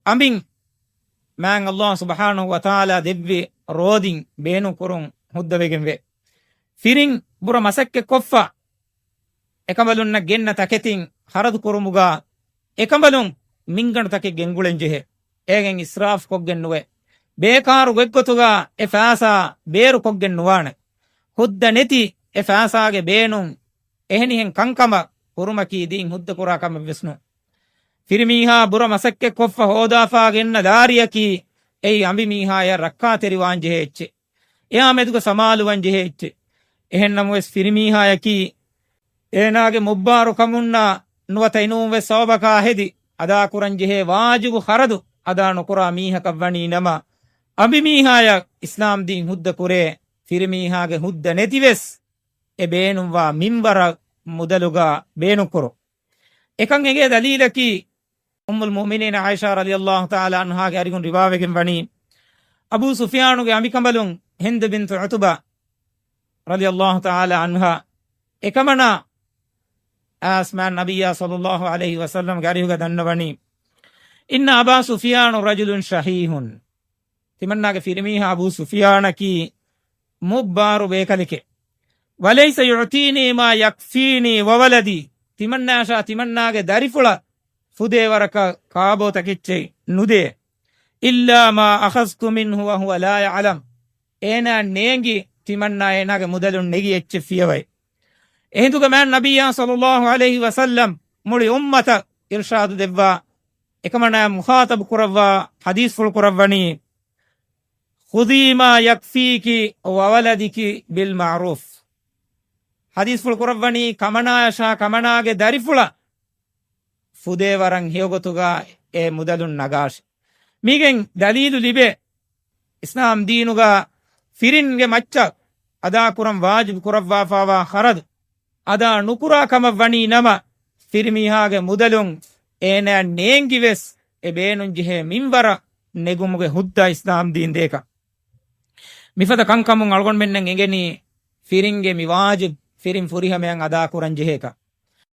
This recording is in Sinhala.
අමින් මෑන් අල්ලාහ් සුබ්හානහු වතාලා දෙව්වේ රෝදින් බේනු කුරුන් හුද්දවෙගෙන් වේ ෆිරින් බුර මසක්කෙ කොෆ්ෆා එකඹලුන්න ගෙන්න තකෙතින් හරදු කුරුමුගා එකඹලුන් මින්ගණු තකෙ ගෙන්ගුලෙන් ජෙහෙ ඒගෙන් ඉස්රාෆ් කොග්ගෙන් නුවේ බේකාරු ගෙක්කොතුගා එ ෆෑසා බේරු කොග්ගෙන් නුවාන හුද්ද නෙති එ ෆෑසාගේ බේනුන් එහෙනිහෙන් කංකම කුරුමකී දීන් හුද්ද කුරාකම වෙස්නු ෆිරිමීහා බුර මසක්කෙ කොෆ්ෆ හෝදාෆා ගෙන්න දාරියකී එයි අඹි මීහාය රක්කා තෙරිවාන් ජෙහෙච්චෙ එයා මෙදුක සමාලුවන් ජෙහෙච්චෙ එහෙන්නම වෙස් ෆිරිමීහායකී ඒනාගේ මුබ්බාරු කමුන්නා නුවත ඉනුම් වෙස් සවබකා හෙදි අදා කුරන් ජෙහෙ වාජිබු හරදු අදා නොකුරා මීහක වණී නම අඹි මීහාය ඉස්ලාම් දීන් හුද්ද කුරේ ෆිරිමීහාගේ හුද්ද නැතිවෙස් එ බේනුම්වා මින්බර මුදලුගා බේනු කුරු එකන් එගේ දලීලකී උම්මුල් මුමිනීන ආයිෂා රලියල්ලාහු තාලා අන්හාගේ අරිගුන් රිවාවෙගෙන් වණි අබූ සුෆියානුගේ අමිකඹලුන් හින්ද් බින්තු උතුබා රලියල්ලාහු තාලා අන්හා එකමන ආස්මාන් නබියා සල්ලල්ලාහු අලයිහි වසල්ලම් ගරිහුග දන්නවණි ඉන්න අබා සුෆියානු රජුලුන් ශහීහුන් තිමන්නාගේ ෆිරිමීහා අබූ සුෆියානකී මුබ්බාරු බේකලිකේ වලයිස යුතීනී මා යක්ෆීනී වවලදී තිමන්නාෂා තිමන්නාගේ දරිෆුල ෆුදේවරක කාබෝතකිච්චේ නුදේ ඉල්ලා මා අඛස්තු මින්හු වහුව ලා යඅලම් ඒනා නේංගි තිමන්නා ඒනාගේ මුදලුන් නෙගි එච්ච ෆියවයි එහෙඳුග මෑන් නබියා සල්ලල්ලාහු අලයිහි වසල්ලම් මුළි උම්මත ඉර්ෂාදු දෙවවා එකමනා මුඛාතබ කුරවවා හදීස් ෆුල් කුරවණි خذي ما يكفيك وولدك بالمعروف حديث فل قرباني كمنا يشا كمنا गे दरिफुला फुदे वरं हियोगतुगा ए मुदलुन नगाश मीගෙන් දලීලු ලිබේ ඉස්ලාම් දීනුගා ෆිරින්ගේ මච්ච අදා කුරම් වාජිබ් කුරවවා ෆාවා හරද අදා නුකුරා කම වණී නම ෆිරිමීහාගේ මුදලුන් ඒනෑ නේංගිවෙස් එ බේනුන් ජෙහෙ මින්වර නෙගුමුගේ හුද්දා ඉස්ලාම් දීන් දේක මිෆද කංකමුන් අල්ගොන් මෙන්නෙන් එගෙනි ෆිරින්ගේ මිවාජිබ් ෆිරින් ෆුරිහමයන් අදා කුරන් ජෙහෙක